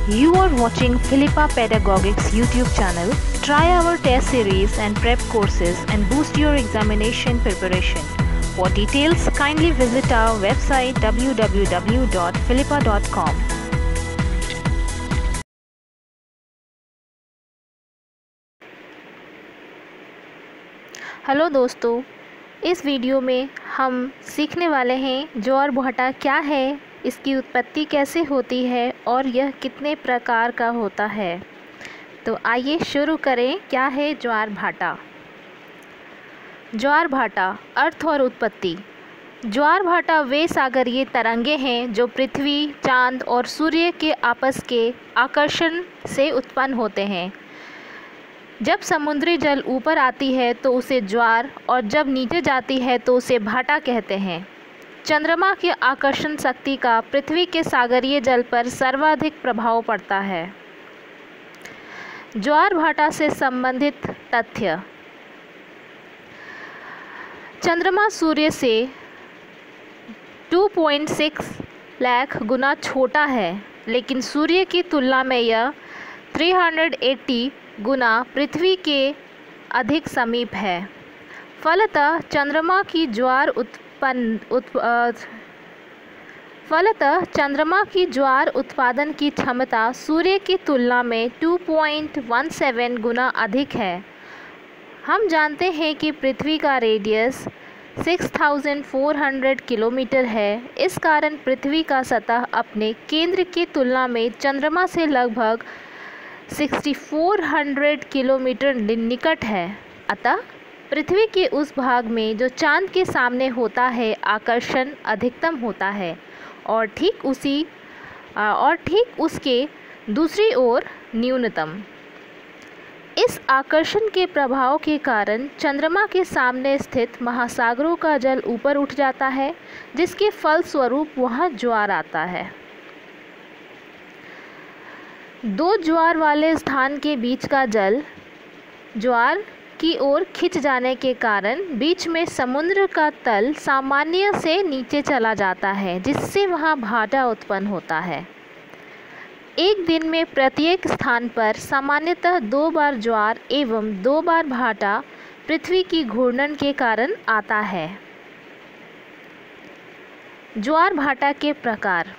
You are watching Philippa Pedagogics YouTube channel. Try our test series and prep courses and boost your examination preparation. For details, kindly visit our website www.philippa.com. Hello दोस्तों, इस video में हम सीखने वाले हैं ज्वार भाटा क्या है, इसकी उत्पत्ति कैसे होती है और यह कितने प्रकार का होता है। तो आइए शुरू करें। क्या है ज्वार भाटा? ज्वार भाटा अर्थ और उत्पत्ति। ज्वार भाटा वे सागरीय तरंगे हैं जो पृथ्वी, चांद और सूर्य के आपस के आकर्षण से उत्पन्न होते हैं। जब समुद्री जल ऊपर आती है तो उसे ज्वार और जब नीचे जाती है तो उसे भाटा कहते हैं। चंद्रमा की आकर्षण शक्ति का पृथ्वी के सागरीय जल पर सर्वाधिक प्रभाव पड़ता है। ज्वार भाटा से संबंधित तथ्य। चंद्रमा सूर्य से 2.6 लाख गुना छोटा है, लेकिन सूर्य की तुलना में यह 380 गुना पृथ्वी के अधिक समीप है। फलतः चंद्रमा की ज्वार उत्पादन की क्षमता सूर्य की तुलना में 2.17 गुना अधिक है। हम जानते हैं कि पृथ्वी का रेडियस 6400 किलोमीटर है। इस कारण पृथ्वी का सतह अपने केंद्र की तुलना में चंद्रमा से लगभग 6400 किलोमीटर निकट है। अतः पृथ्वी के उस भाग में जो चांद के सामने होता है आकर्षण अधिकतम होता है और ठीक उसके दूसरी ओर न्यूनतम। इस आकर्षण के प्रभाव के कारण चंद्रमा के सामने स्थित महासागरों का जल ऊपर उठ जाता है, जिसके फलस्वरूप वहाँ ज्वार आता है। दो ज्वार वाले स्थान के बीच का जल ज्वार की ओर खिंच जाने के कारण बीच में समुद्र का तल सामान्य से नीचे चला जाता है, जिससे वहाँ भाटा उत्पन्न होता है। एक दिन में प्रत्येक स्थान पर सामान्यतः 2 बार ज्वार एवं 2 बार भाटा पृथ्वी की घूर्णन के कारण आता है। ज्वार भाटा के प्रकार।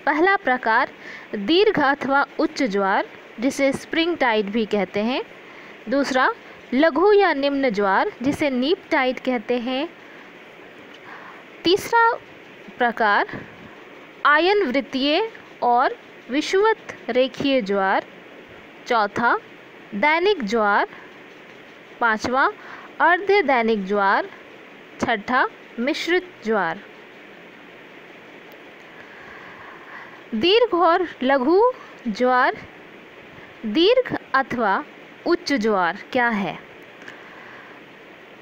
पहला प्रकार दीर्घ अथवा उच्च ज्वार, जिसे स्प्रिंग टाइड भी कहते हैं। दूसरा लघु या निम्न ज्वार, जिसे नीप टाइड कहते हैं। तीसरा प्रकार आयन वृत्तीय और विषुवत रेखीय ज्वार। चौथा दैनिक ज्वार। पांचवा अर्ध दैनिक ज्वार। छठा मिश्रित ज्वार। दीर्घ और लघु ज्वार। दीर्घ अथवा उच्च ज्वार क्या है?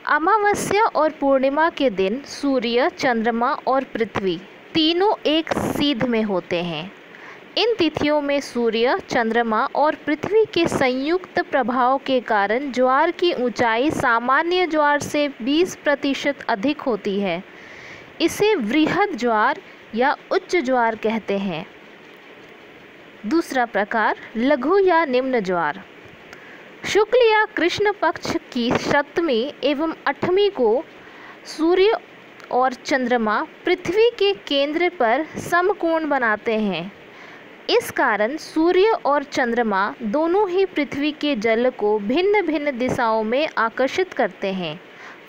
अमावस्या और पूर्णिमा के दिन सूर्य, चंद्रमा और पृथ्वी तीनों एक सीध में होते हैं। इन तिथियों में सूर्य, चंद्रमा और पृथ्वी के संयुक्त प्रभाव के कारण ज्वार की ऊंचाई सामान्य ज्वार से 20% अधिक होती है। इसे वृहद ज्वार या उच्च ज्वार कहते हैं। दूसरा प्रकार लघु या निम्न ज्वार। शुक्ल या कृष्ण पक्ष की 7वीं एवं 8वीं को सूर्य और चंद्रमा पृथ्वी के केंद्र पर समकोण बनाते हैं। इस कारण सूर्य और चंद्रमा दोनों ही पृथ्वी के जल को भिन्न भिन्न दिशाओं में आकर्षित करते हैं।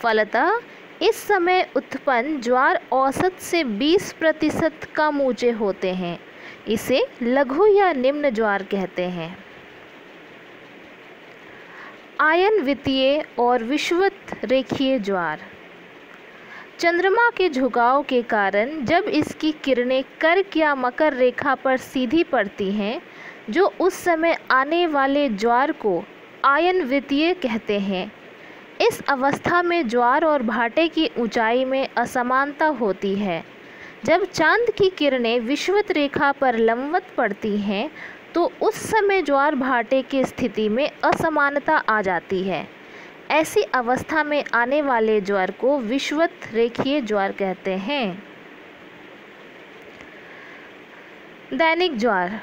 फलतः इस समय उत्पन्न ज्वार औसत से 20% कम ऊंचे होते हैं। इसे लघु या निम्न ज्वार कहते हैं। आयन वित्तीय और विषुवत रेखीय ज्वार। चंद्रमा के झुकाव के कारण जब इसकी किरणें कर्क या मकर रेखा पर सीधी पड़ती हैं, जो उस समय आने वाले ज्वार को आयन वित्तीय कहते हैं। इस अवस्था में ज्वार और भाटे की ऊंचाई में असमानता होती है। जब चांद की किरणें विषुवत रेखा पर लंबवत पड़ती हैं तो उस समय ज्वार भाटे की स्थिति में असमानता आ जाती है। ऐसी अवस्था में आने वाले ज्वार को विषुवत रेखीय ज्वार कहते हैं। दैनिक ज्वार।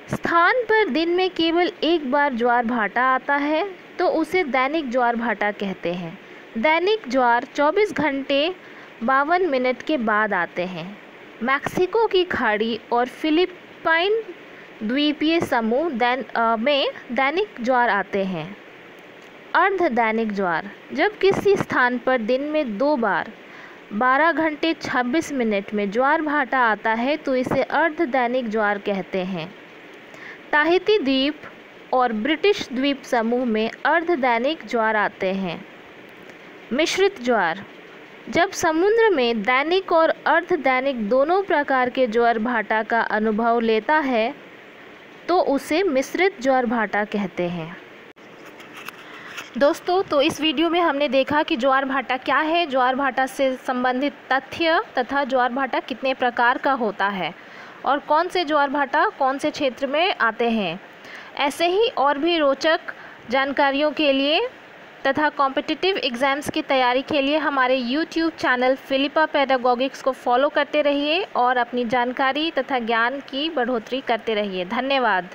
स्थान पर दिन में केवल एक बार ज्वार भाटा आता है तो उसे दैनिक ज्वार भाटा कहते हैं। दैनिक ज्वार 24 घंटे 52 मिनट के बाद आते हैं। मैक्सिको की खाड़ी और फिलिपाइन द्वीपीय समूह में दैनिक ज्वार आते हैं। अर्ध दैनिक ज्वार, जब किसी स्थान पर दिन में 2 बार 12 घंटे 26 मिनट में ज्वार भाटा आता है तो इसे अर्ध दैनिक ज्वार कहते हैं। ताहिती द्वीप और ब्रिटिश द्वीप समूह में अर्ध दैनिक ज्वार आते हैं। मिश्रित ज्वार, जब समुद्र में दैनिक और अर्ध दैनिक दोनों प्रकार के ज्वार भाटा का अनुभव लेता है तो उसे मिश्रित ज्वार भाटा कहते हैं। दोस्तों, तो इस वीडियो में हमने देखा कि ज्वार भाटा क्या है, ज्वार भाटा से संबंधित तथ्य तथा ज्वार भाटा कितने प्रकार का होता है और कौन से ज्वार भाटा कौन से क्षेत्र में आते हैं। ऐसे ही और भी रोचक जानकारियों के लिए तथा कॉम्पिटिटिव एग्ज़ाम्स की तैयारी के लिए हमारे YouTube चैनल फिलिपा पेडागॉगिक्स को फॉलो करते रहिए और अपनी जानकारी तथा ज्ञान की बढ़ोतरी करते रहिए। धन्यवाद।